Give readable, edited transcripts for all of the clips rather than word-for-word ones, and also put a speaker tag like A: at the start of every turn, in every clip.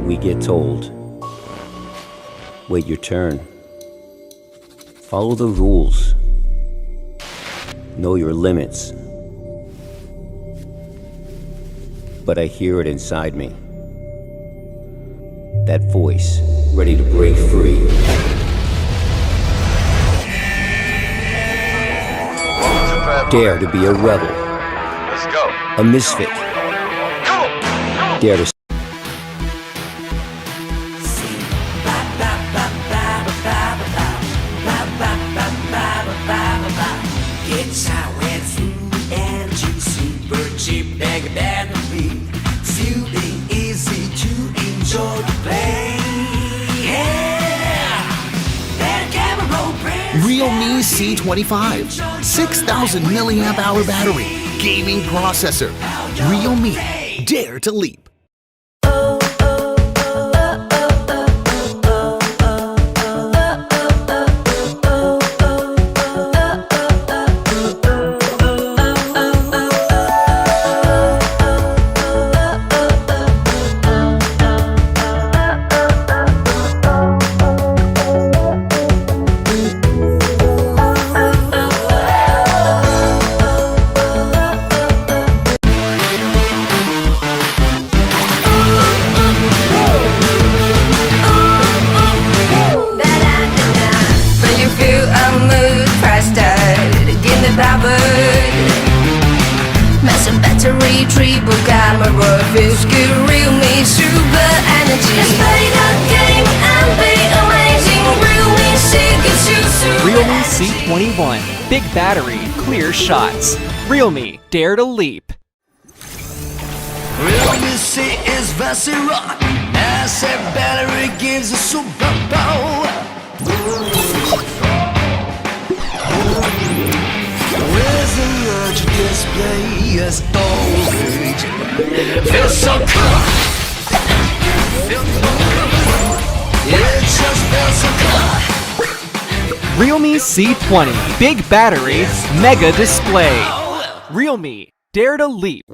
A: We get told, wait your turn. Follow the rules. Know your limits. But I hear it inside me. That voice, ready to break free. Dare to be a rebel.
B: Let's go.
A: A misfit. Dare to
C: It's how it's and juicy, super cheap, bag of battery, feeling easy to enjoy the play. Yeah, that camera brand.
D: Realme C25, 6,000 milliamp hour battery, gaming processor. Realme, dare to leap.
E: Massive battery, triple camera, feels good, Realme super energy. Let's play the game and be amazing. Realme C gets you super
F: Realme C21, big battery, clear shots. Realme, dare to leap.
C: Realme C is Vassira, massive battery gives a super power. Where's the large display as storage? Feels so cool. It just feels so cool.
F: Realme C20, big battery, mega display. Realme, dare to leap.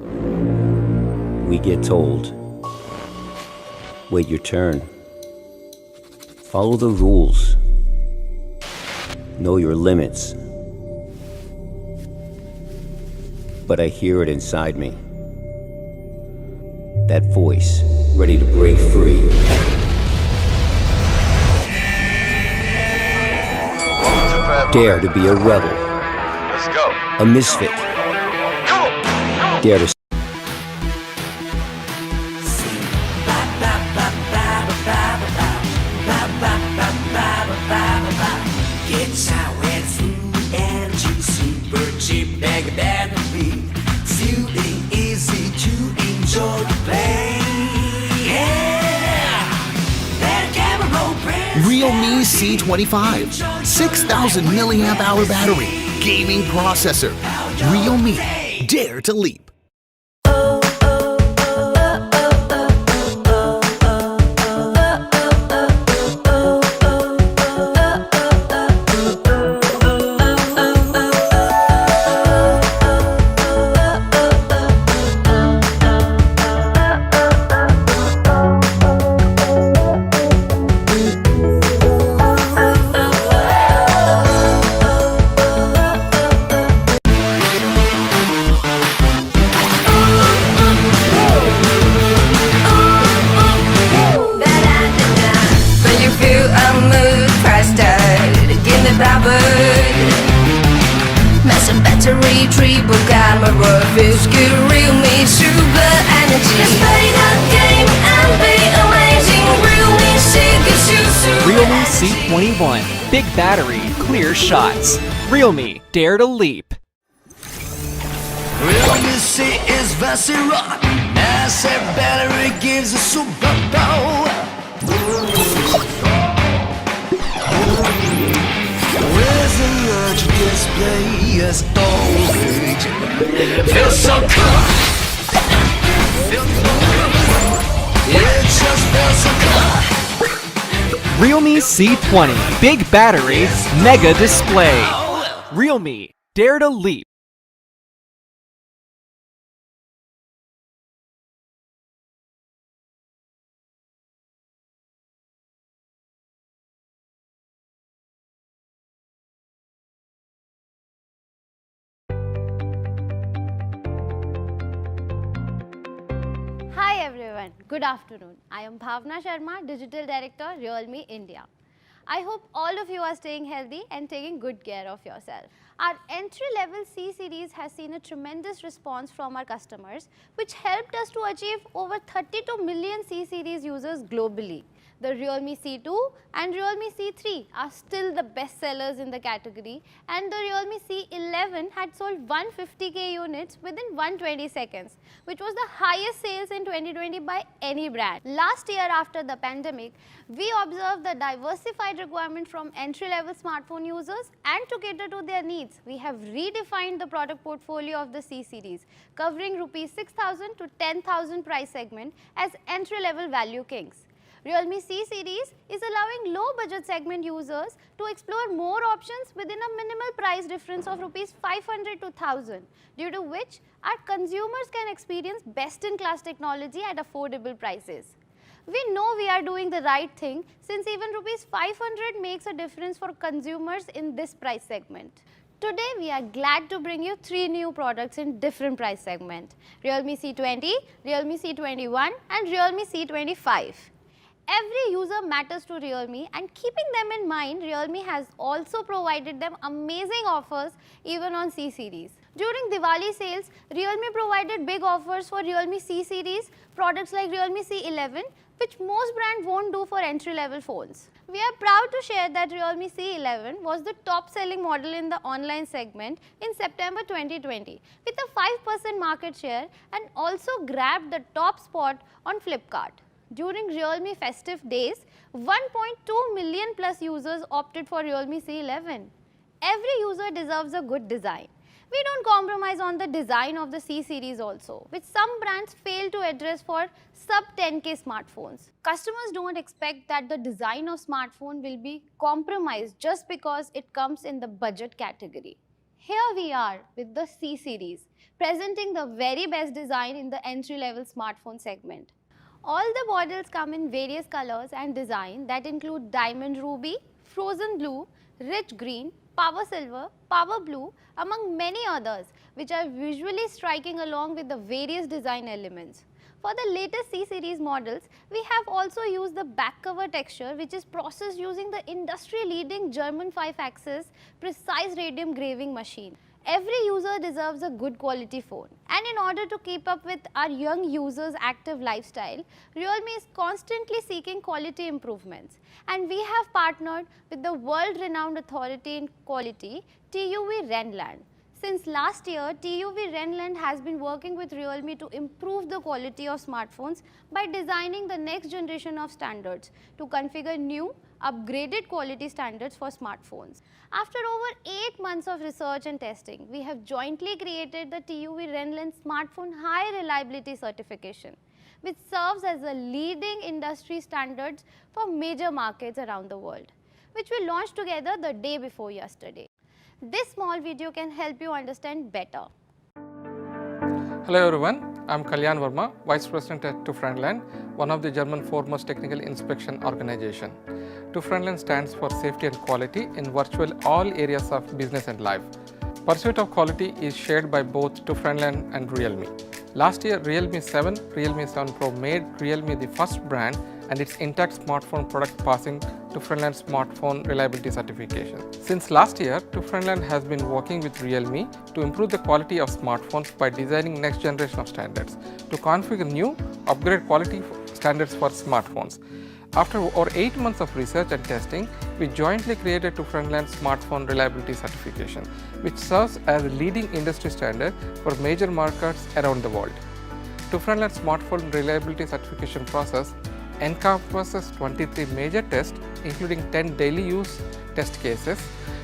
A: we get told, wait your turn. Follow the rules. Know your limits. But I hear it inside me. That voice, ready to break free. Dare to be a rebel.
B: Let's go.
A: A misfit. Dare to
C: It's how it's and juicy, super cheap, bag of battery, feeling easy to enjoy the play. Yeah, that camera brand.
D: Realme C25, 6,000 milliamp hour battery, gaming processor. Realme, dare to leap.
E: Massive battery, triple camera, feels good, Realme super energy. Let's play the game and be amazing. Realme C gets you super
F: Realme
E: energy.
F: C21, big battery, clear shots. Realme, dare to leap.
C: Realme C is Vassira, massive battery gives a super power. Where's the large display as storage? Feels so cool. It just feels so cool.
F: Realme C20, big battery, mega display. Realme, dare to leap.
G: Hi everyone, good afternoon. I am Bhavna Sharma, Digital Director, Realme India. I hope all of you are staying healthy and taking good care of yourself. Our entry-level C series has seen a tremendous response from our customers, which helped us to achieve over 32 million C series users globally. The Realme C2 and Realme C3 are still the best sellers in the category, and the Realme C11 had sold 150k units within 120 seconds, which was the highest sales in 2020 by any brand. Last year after the pandemic, we observed the diversified requirement from entry-level smartphone users, and to cater to their needs, we have redefined the product portfolio of the C series, covering Rs 6,000 to 10,000 price segment as entry-level value kings. Realme C series is allowing low budget segment users to explore more options within a minimal price difference of Rs 500 to 1000, due to which our consumers can experience best in class technology at affordable prices. We know we are doing the right thing, since even Rs 500 makes a difference for consumers in this price segment. Today we are glad to bring you 3 new products in different price segment: Realme C20, Realme C21 and Realme C25. Every user matters to Realme, and keeping them in mind, Realme has also provided them amazing offers even on C series. During Diwali sales, Realme provided big offers for Realme C series products like Realme C11, which most brands won't do for entry-level phones. We are proud to share that Realme C11 was the top selling model in the online segment in September 2020 with a 5% market share, and also grabbed the top spot on Flipkart. During Realme festive days, 1.2 million plus users opted for Realme C11. Every user deserves a good design. We don't compromise on the design of the C series also, which some brands fail to address for sub 10k smartphones. Customers don't expect that the design of smartphone will be compromised just because it comes in the budget category. Here we are with the C series, presenting the very best design in the entry-level smartphone segment. All the models come in various colors and design that include diamond ruby, frozen blue, rich green, power silver, power blue, among many others, which are visually striking along with the various design elements. For the latest C series models, we have also used the back cover texture, which is processed using the industry leading German 5-axis precise radium graving machine. Every user deserves a good quality phone, and in order to keep up with our young users' active lifestyle, Realme is constantly seeking quality improvements, and we have partnered with the world-renowned authority in quality, TÜV Rheinland. Since last year, TÜV Rheinland has been working with Realme to improve the quality of smartphones by designing the next generation of standards to configure new, upgraded quality standards for smartphones. After over 8 months of research and testing, we have jointly created the TÜV Rheinland Smartphone High Reliability Certification, which serves as a leading industry standards for major markets around the world, which we launched together the day before yesterday. This small video can help you understand better.
H: Hello everyone, I am Kalyan Verma, Vice President at TÜV Rheinland, one of the German foremost technical inspection organization. TÜV Rheinland stands for safety and quality in virtually all areas of business and life. Pursuit of quality is shared by both TÜV Rheinland and Realme. Last year, Realme 7, Realme 7 Pro made Realme the first brand and its intact smartphone product passing TÜV Rheinland Smartphone Reliability Certification. Since last year, TÜV Rheinland has been working with Realme to improve the quality of smartphones by designing next generation of standards to configure new, upgrade quality standards for smartphones. After over 8 months of research and testing, we jointly created TÜV Rheinland Smartphone Reliability Certification, which serves as a leading industry standard for major markets around the world. TÜV Rheinland Smartphone Reliability Certification process encompasses 23 major tests, including 10 daily use test cases,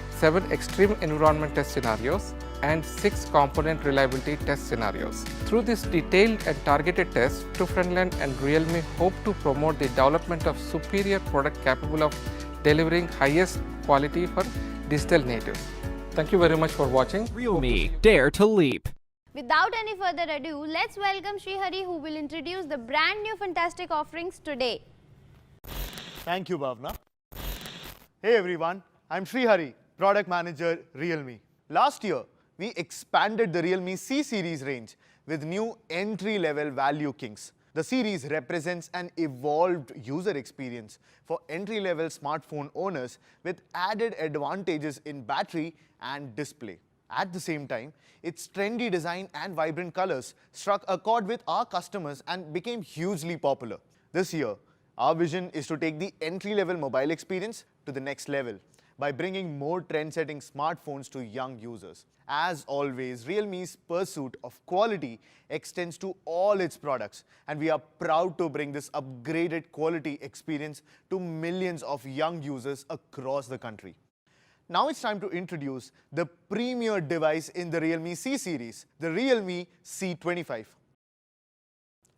H: 7 extreme environment test scenarios, and 6 component reliability test scenarios. Through this detailed and targeted tests, TÜV Rheinland and Realme hope to promote the development of superior product capable of delivering highest quality for digital natives. Thank you very much for watching.
F: Realme, dare to leap.
G: Without any further ado, let's welcome Srihari, who will introduce the brand new fantastic offerings today.
I: Thank you, Bhavna. Hey everyone, I'm Srihari, Product Manager, Realme. Last year, we expanded the Realme C series range with new entry-level value kings, The series represents an evolved user experience for entry-level smartphone owners with added advantages in battery and display. At the same time, its trendy design and vibrant colors struck a chord with our customers and became hugely popular. This year, our vision is to take the entry-level mobile experience to the next level by bringing more trend-setting smartphones to young users. As always, Realme's pursuit of quality extends to all its products, and we are proud to bring this upgraded quality experience to millions of young users across the country. Now it's time to introduce the premier device in the Realme C series, the Realme C25.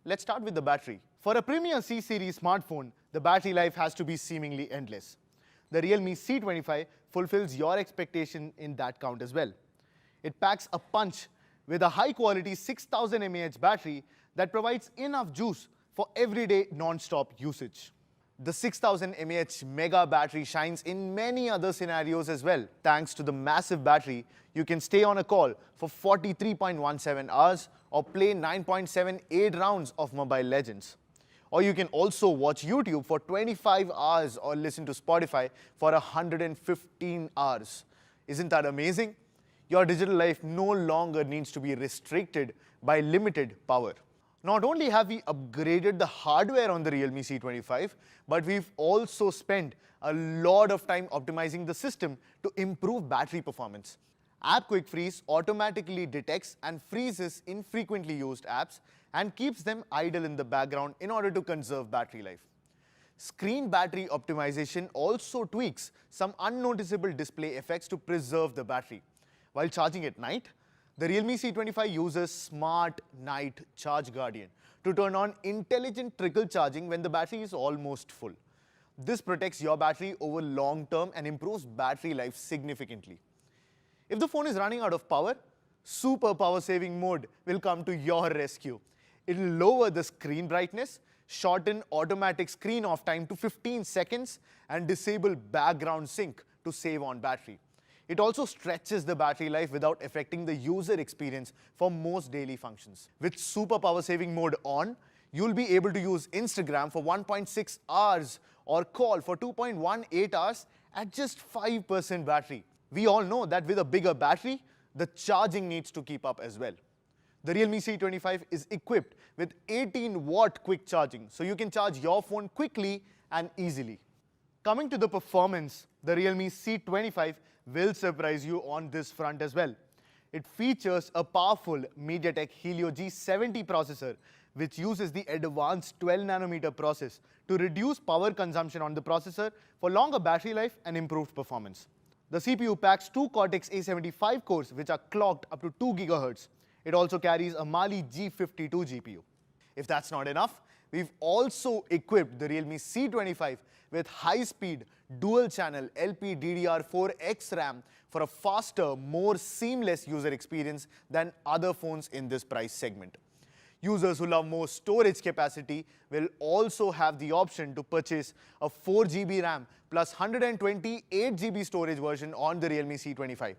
I: Let's start with the battery. For a premier C series smartphone, the battery life has to be seemingly endless. The Realme C25 fulfills your expectation in that count as well. It packs a punch with a high-quality 6000 mAh battery that provides enough juice for everyday non-stop usage. The 6000 mAh mega battery shines in many other scenarios as well. Thanks to the massive battery, you can stay on a call for 43.17 hours or play 9.78 rounds of Mobile Legends. Or you can also watch YouTube for 25 hours or listen to Spotify for 115 hours. Isn't that amazing? Your digital life no longer needs to be restricted by limited power. Not only have we upgraded the hardware on the Realme C25, but we've also spent a lot of time optimizing the system to improve battery performance. App Quick Freeze automatically detects and freezes infrequently used apps and keeps them idle in the background in order to conserve battery life. Screen battery optimization also tweaks some unnoticeable display effects to preserve the battery. While charging at night, the Realme C25 uses Smart Night Charge Guardian to turn on intelligent trickle charging when the battery is almost full. This protects your battery over long term and improves battery life significantly. If the phone is running out of power, Super Power Saving Mode will come to your rescue. It will lower the screen brightness, shorten automatic screen off time to 15 seconds, and disable background sync to save on battery. It also stretches the battery life without affecting the user experience for most daily functions. With Super Power Saving Mode on, you'll be able to use Instagram for 1.6 hours or call for 2.18 hours at just 5% battery. We all know that with a bigger battery, the charging needs to keep up as well. The Realme C25 is equipped with 18-watt quick charging, so you can charge your phone quickly and easily. Coming to the performance, the Realme C25 will surprise you on this front as well. It features a powerful MediaTek Helio G70 processor, which uses the advanced 12nm process to reduce power consumption on the processor for longer battery life and improved performance. The CPU packs two Cortex A75 cores, which are clocked up to 2 GHz. It also carries a Mali G52 GPU. If that's not enough, we've also equipped the Realme C25 with high-speed dual-channel LPDDR4X RAM for a faster, more seamless user experience than other phones in this price segment. Users who love more storage capacity will also have the option to purchase a 4 GB RAM plus 128 GB storage version on the Realme C25.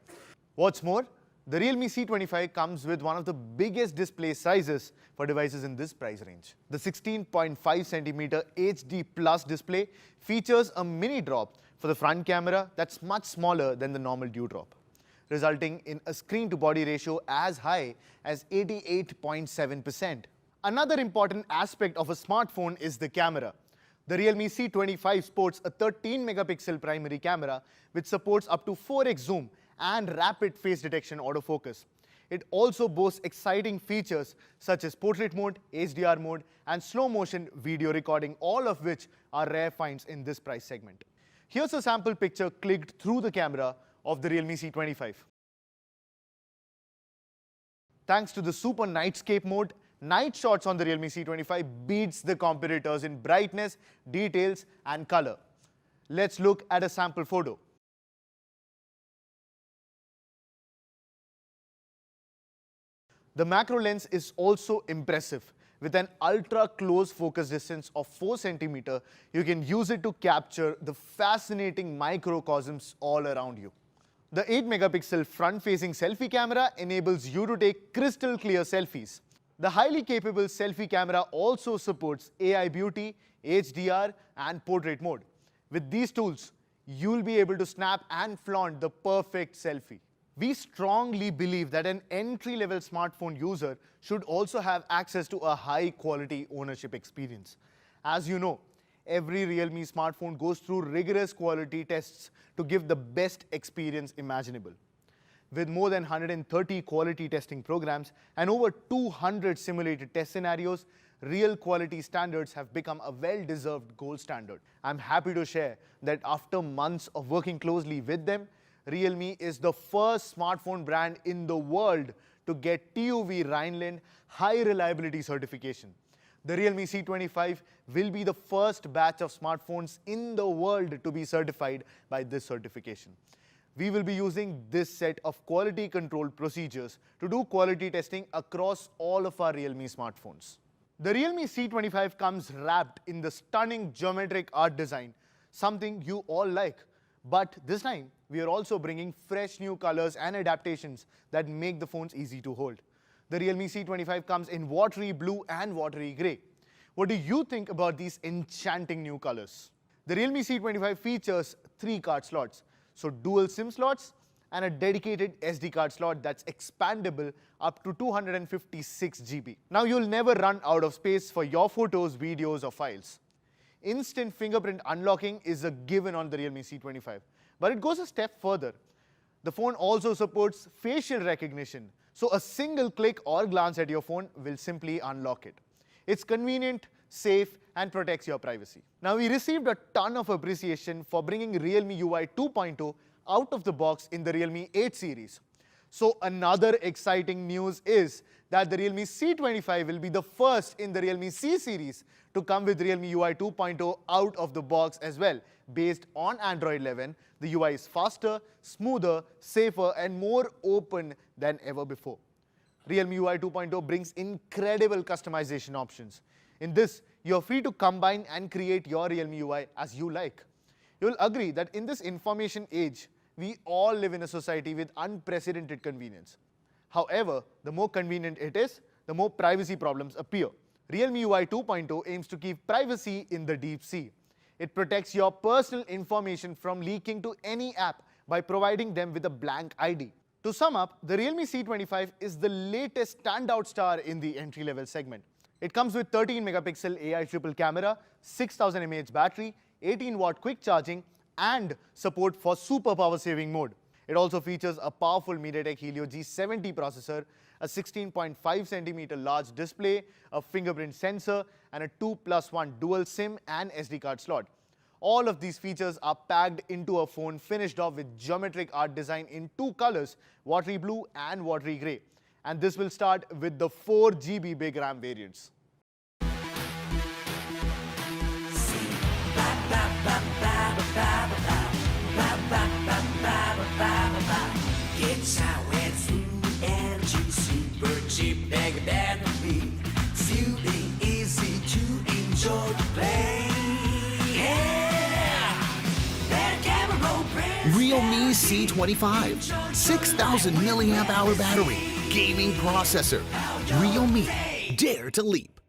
I: What's more, the Realme C25 comes with one of the biggest display sizes for devices in this price range. The 16.5 cm HD Plus display features a mini drop for the front camera that's much smaller than the normal dewdrop, resulting in a screen-to-body ratio as high as 88.7%. Another important aspect of a smartphone is the camera. The Realme C25 sports a 13-megapixel primary camera, which supports up to 4x zoom and rapid face detection autofocus. It also boasts exciting features such as portrait mode, HDR mode, and slow motion video recording, all of which are rare finds in this price segment. Here's a sample picture clicked through the camera of the Realme C25. Thanks to the Super Nightscape mode, night shots on the Realme C25 beats the competitors in brightness, details, and color. Let's look at a sample photo. The macro lens is also impressive. With an ultra-close focus distance of 4 cm, you can use it to capture the fascinating microcosms all around you. The 8-megapixel front-facing selfie camera enables you to take crystal clear selfies. The highly capable selfie camera also supports AI beauty, HDR and portrait mode. With these tools, you'll be able to snap and flaunt the perfect selfie. We strongly believe that an entry-level smartphone user should also have access to a high-quality ownership experience. As you know, every Realme smartphone goes through rigorous quality tests to give the best experience imaginable. With more than 130 quality testing programs and over 200 simulated test scenarios, real quality standards have become a well-deserved gold standard. I'm happy to share that after months of working closely with them, Realme is the first smartphone brand in the world to get TÜV Rheinland high reliability certification. The Realme C25 will be the first batch of smartphones in the world to be certified by this certification. We will be using this set of quality control procedures to do quality testing across all of our Realme smartphones. The Realme C25 comes wrapped in the stunning geometric art design, something you all like. But this time, we are also bringing fresh new colors and adaptations that make the phones easy to hold. The Realme C25 comes in watery blue and watery grey. What do you think about these enchanting new colors? The Realme C25 features 3 card slots, so dual SIM slots and a dedicated SD card slot that's expandable up to 256 GB. Now you'll never run out of space for your photos, videos or files. Instant fingerprint unlocking is a given on the Realme C25, but it goes a step further. The phone also supports facial recognition, so a single click or glance at your phone will simply unlock it. It's convenient, safe and protects your privacy. Now we received a ton of appreciation for bringing Realme UI 2.0 out of the box in the Realme 8 series. So another exciting news is that the Realme C25 will be the first in the Realme C series to come with Realme UI 2.0 out of the box as well. Based on Android 11, the UI is faster, smoother, safer and more open than ever before. Realme UI 2.0 brings incredible customization options. In this, you're free to combine and create your Realme UI as you like. You'll agree that in this information age, we all live in a society with unprecedented convenience. However, the more convenient it is, the more privacy problems appear. Realme UI 2.0 aims to keep privacy in the deep sea. It protects your personal information from leaking to any app by providing them with a blank ID. To sum up, the Realme C25 is the latest standout star in the entry-level segment. It comes with 13-megapixel AI triple camera, 6000 mAh battery, 18-watt quick charging, and support for super power saving mode. It also features a powerful MediaTek Helio G70 processor, a 16.5cm large display, a fingerprint sensor, and a 2+1 dual SIM and SD card slot. All of these features are packed into a phone finished off with geometric art design in 2 colors, watery blue and watery grey. And this will start with the 4GB big RAM variants.
C: It's highway through energy, super cheap, big battery, feeling easy to enjoy the play. Yeah, that camera press.
D: Realme C25, 6000 milliamp hour battery, gaming processor. Realme, dare to leap.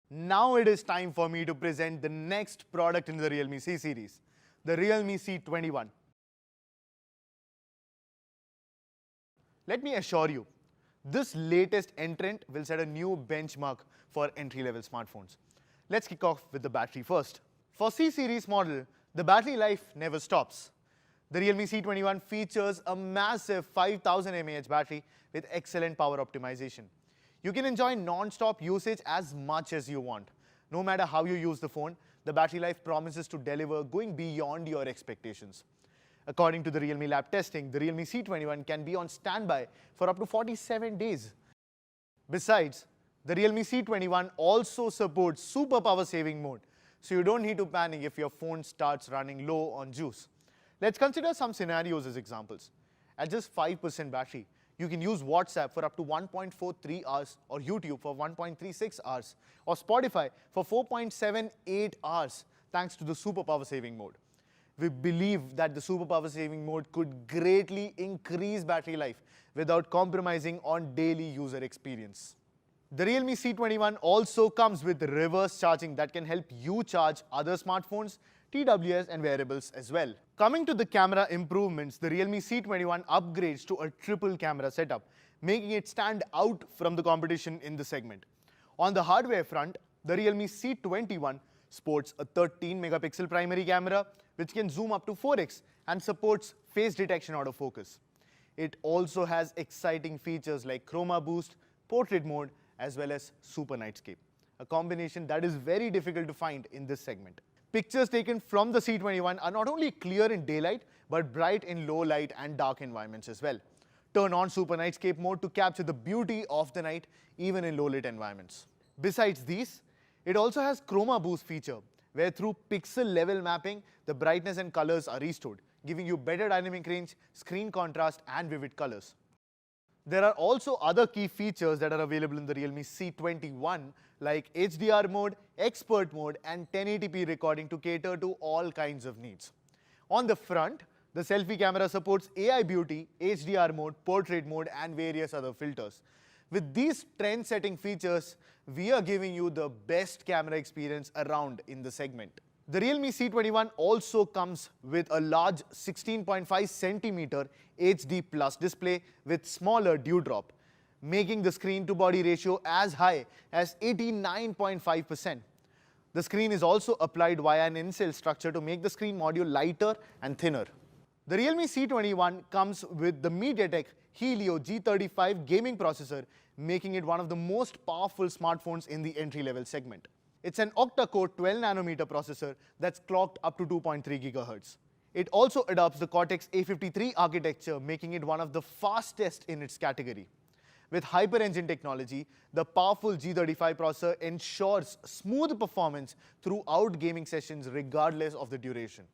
I: Now it is time for me to present the next product in the Realme C series, the Realme C21. Let me assure you, this latest entrant will set a new benchmark for entry-level smartphones. Let's kick off with the battery first. For C series model, the battery life never stops. The Realme C21 features a massive 5000 mAh battery with excellent power optimization. You can enjoy non-stop usage as much as you want. No matter how you use the phone, the battery life promises to deliver, going beyond your expectations. According to the Realme lab testing, the Realme C21 can be on standby for up to 47 days. Besides, the Realme C21 also supports super power saving mode, so you don't need to panic if your phone starts running low on juice. Let's consider some scenarios as examples. At just 5% battery, you can use WhatsApp for up to 1.43 hours, or YouTube for 1.36 hours, or Spotify for 4.78 hours thanks to the super power saving mode. We believe that the super power saving mode could greatly increase battery life without compromising on daily user experience. The Realme C21 also comes with reverse charging that can help you charge other smartphones, TWS and wearables as well. Coming to the camera improvements, the Realme C21 upgrades to a triple camera setup, making it stand out from the competition in the segment. On the hardware front, the Realme C21 sports a 13 megapixel primary camera which can zoom up to 4x and supports face detection autofocus. It also has exciting features like Chroma Boost, Portrait Mode as well as Super Nightscape, a combination that is very difficult to find in this segment. Pictures taken from the C21 are not only clear in daylight but bright in low light and dark environments as well. Turn on Super Nightscape mode to capture the beauty of the night even in low lit environments. Besides these, it also has Chroma Boost feature where through pixel level mapping the brightness and colors are restored, giving you better dynamic range, screen contrast and vivid colors. There are also other key features that are available in the Realme C21 like HDR mode, expert mode and 1080p recording to cater to all kinds of needs. On the front, the selfie camera supports AI beauty, HDR mode, portrait mode and various other filters. With these trend-setting features, we are giving you the best camera experience around in the segment. The Realme C21 also comes with a large 16.5 centimeter HD Plus display with smaller dewdrop, making the screen to body ratio as high as 89.5%. The screen is also applied via an in-cell structure to make the screen module lighter and thinner. The Realme C21 comes with the MediaTek Helio G35 gaming processor, making it one of the most powerful smartphones in the entry-level segment. It's an octa-core 12nm processor that's clocked up to 2.3 GHz. It also adopts the Cortex-A53 architecture, making it one of the fastest in its category. With HyperEngine technology, the powerful G35 processor ensures smooth performance throughout gaming sessions regardless of the duration.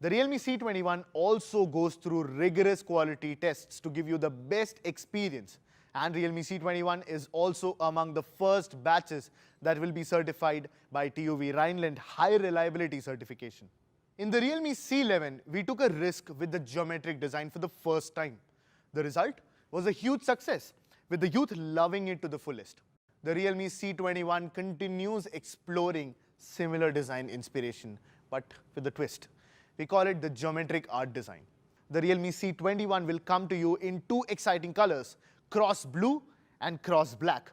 I: The Realme C21 also goes through rigorous quality tests to give you the best experience. And Realme C21 is also among the first batches that will be certified by TÜV Rheinland High Reliability Certification. In the Realme C11, we took a risk with the geometric design for the first time. The result was a huge success, with the youth loving it to the fullest. The Realme C21 continues exploring similar design inspiration, but with a twist. We call it the geometric art design. The Realme C21 will come to you in two exciting colors, cross blue and cross black.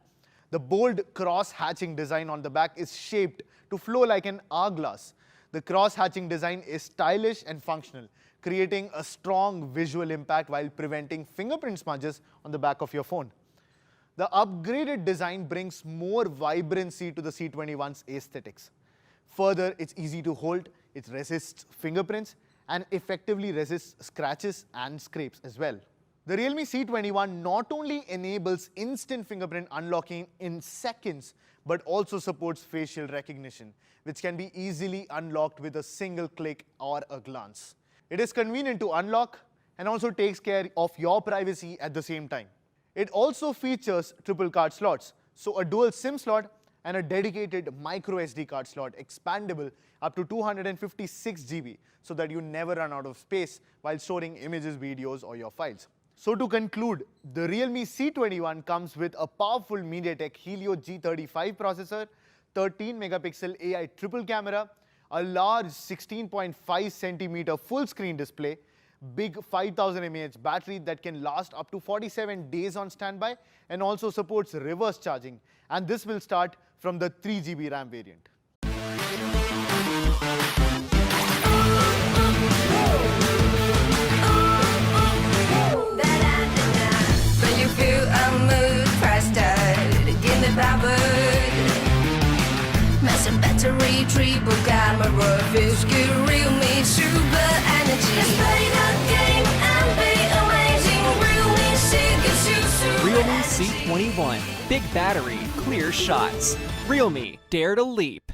I: The bold cross hatching design on the back is shaped to flow like an hourglass. The cross hatching design is stylish and functional, creating a strong visual impact while preventing fingerprint smudges on the back of your phone. The upgraded design brings more vibrancy to the C21's aesthetics. Further, it's easy to hold, it resists fingerprints and effectively resists scratches and scrapes as well. The Realme C21 not only enables instant fingerprint unlocking in seconds, but also supports facial recognition, which can be easily unlocked with a single click or a glance. It is convenient to unlock and also takes care of your privacy at the same time. It also features triple card slots, so a dual SIM slot and a dedicated micro SD card slot, expandable up to 256 GB, so that you never run out of space while storing images, videos or your files. So to conclude, the Realme C21 comes with a powerful MediaTek Helio G35 processor, 13 megapixel AI triple camera, a large 16.5 cm full screen display, big 5000 mAh battery that can last up to 47 days on standby and also supports reverse charging, and this will start from the 3 GB RAM variant.
E: When you feel a mood, press start, give me power. Massive battery, triple camera, feels good, Realme super energy. Let's play the game and be amazing. Realme super.
F: Realme C21. Big battery, clear shots. Realme, dare to leap.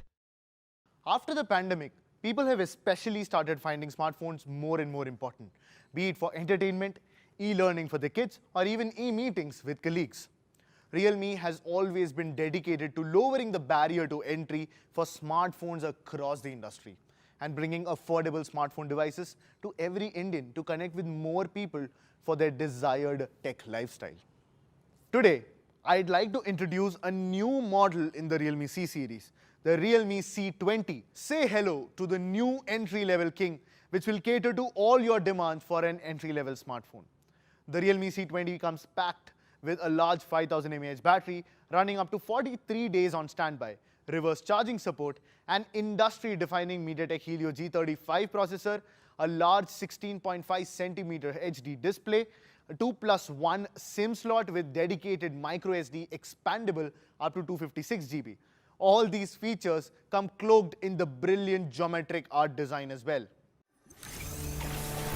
I: After the pandemic, people have especially started finding smartphones more and more important, be it for entertainment, e-learning for the kids, or even e-meetings with colleagues. Realme has always been dedicated to lowering the barrier to entry for smartphones across the industry and bringing affordable smartphone devices to every Indian to connect with more people for their desired tech lifestyle. Today, I'd like to introduce a new model in the Realme C series, the Realme C20. Say hello to the new entry-level king, which will cater to all your demands for an entry-level smartphone. The Realme C20 comes packed with a large 5000 mAh battery running up to 43 days on standby, reverse charging support, an industry-defining MediaTek Helio G35 processor, a large 16.5 cm HD display, a 2+1 SIM slot with dedicated microSD expandable up to 256 GB. All these features come cloaked in the brilliant geometric art design as well.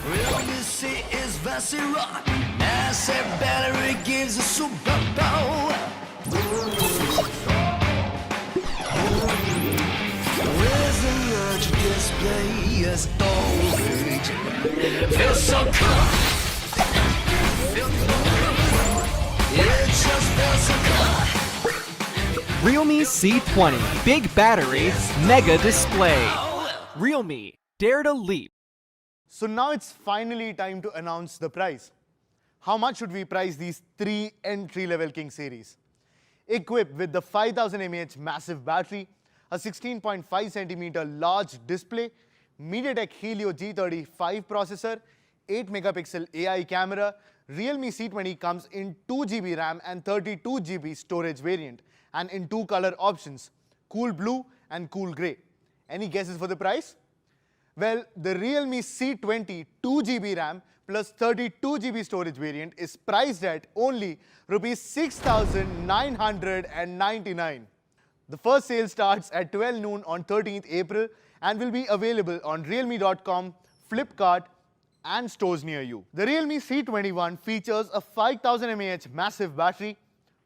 C: Realme C is Vassira. Massive battery gives a superpower. With a large display as storage. Feels so cool. It just feels so cool.
F: Realme C20. Big battery, mega display. Realme, dare to leap.
I: So now it's finally time to announce the price. How much should we price these three entry-level King series? Equipped with the 5000 mAh massive battery, a 16.5 cm large display, MediaTek Helio G35 processor, 8 megapixel AI camera, Realme C20 comes in 2 GB RAM and 32 GB storage variant, and in two color options, cool blue and cool grey. Any guesses for the price? Well, the Realme C20 2 GB RAM plus 32 GB storage variant is priced at only Rs 6,999. The first sale starts at 12 noon on 13th April and will be available on realme.com, Flipkart and stores near you. The Realme C21 features a 5000 mAh massive battery,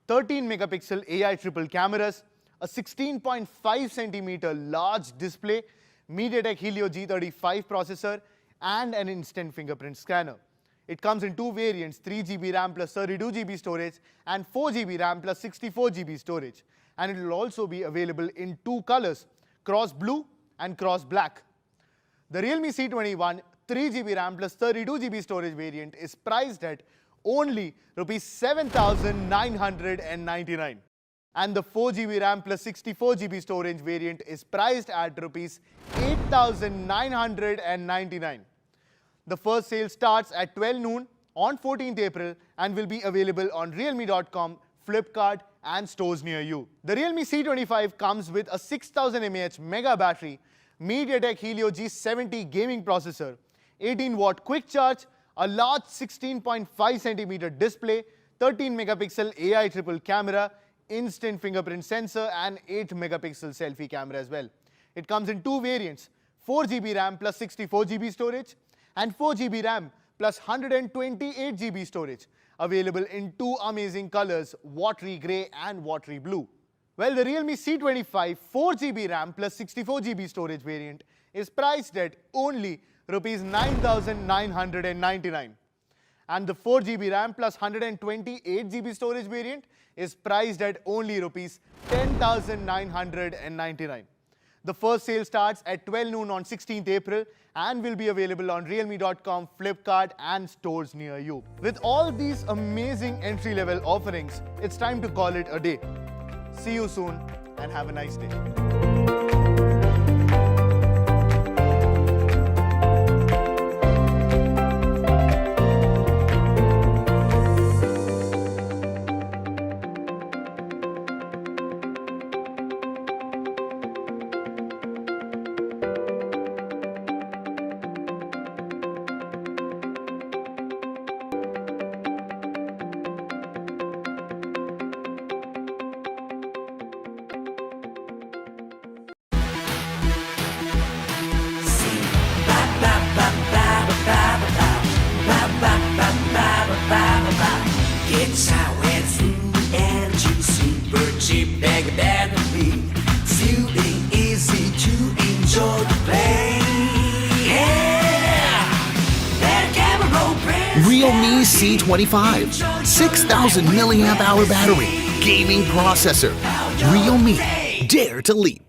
I: 13 megapixel AI triple cameras, a 16.5 cm large display, MediaTek Helio G35 processor and an instant fingerprint scanner. It comes in two variants, 3 GB RAM plus 32 GB storage and 4 GB RAM plus 64 GB storage. And it will also be available in two colors, cross blue and cross black. The Realme C21 3 GB RAM plus 32 GB storage variant is priced at only Rs 7,999. And the 4 GB RAM plus 64 GB storage variant is priced at Rs 8,999. The first sale starts at 12 noon on 14th April and will be available on realme.com, Flipkart and stores near you. The Realme C25 comes with a 6000 mAh mega battery, MediaTek Helio G70 gaming processor, 18-watt quick charge, a large 16.5 cm display, 13 megapixel AI triple camera, instant fingerprint sensor and 8 megapixel selfie camera as well. It comes in two variants, 4 GB RAM plus 64 GB storage and 4 GB RAM plus 128 GB storage, available in two amazing colors, watery grey and watery blue. Well, the Realme C25 4 GB RAM plus 64 GB storage variant is priced at only Rs 9,999. And the 4 GB RAM plus 128 GB storage variant is priced at only Rs 10,999. The first sale starts at 12 noon on 16th April and will be available on realme.com, Flipkart and stores near you. With all these amazing entry-level offerings, it's time to call it a day. See you soon and have a nice day.
C: It's how it's food and juice, super cheap, bag battery, feeling easy to enjoy the play. Yeah, that camera brand.
D: Realme C25, 6,000 milliamp hour battery, gaming processor. Realme, dare to leap.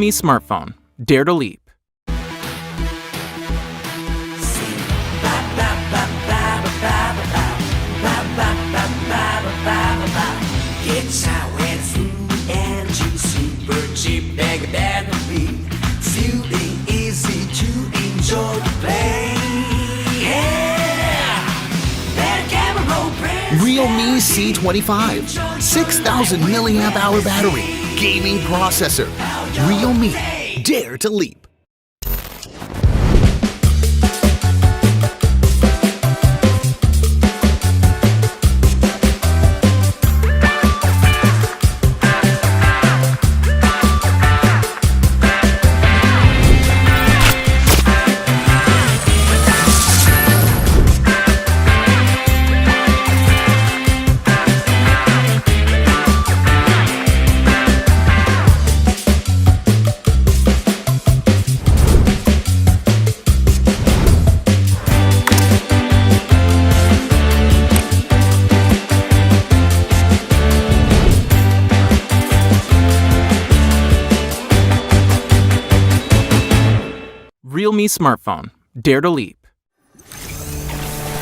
J: Realme smartphone. Dare to leap.
C: It's sour fruit and juice, super cheap, bag battery, feeling easy to enjoy the play. Yeah, that camera roll press.
D: Realme C25, 6,000 milliamp hour battery, gaming processor. Realme, dare to leap.
J: Realme smartphone. Dare to leap.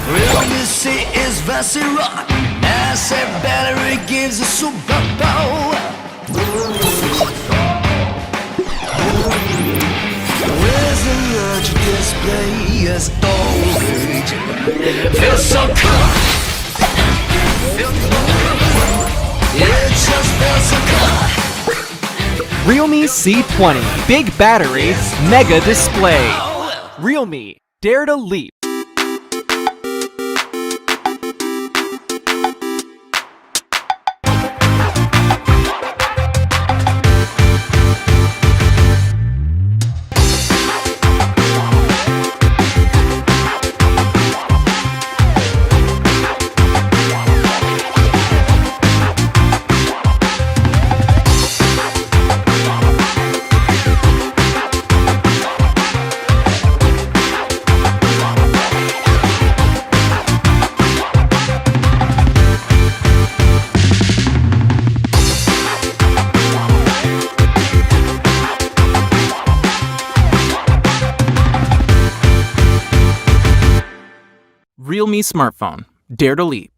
C: Realme C is very rock. Massive battery gives a superpower. With a large display, a storage. Feels so cool. It just feels so cool.
F: Realme C20. Big battery, mega display. Realme, dare to leap.
J: Realme smartphone. Dare to leap.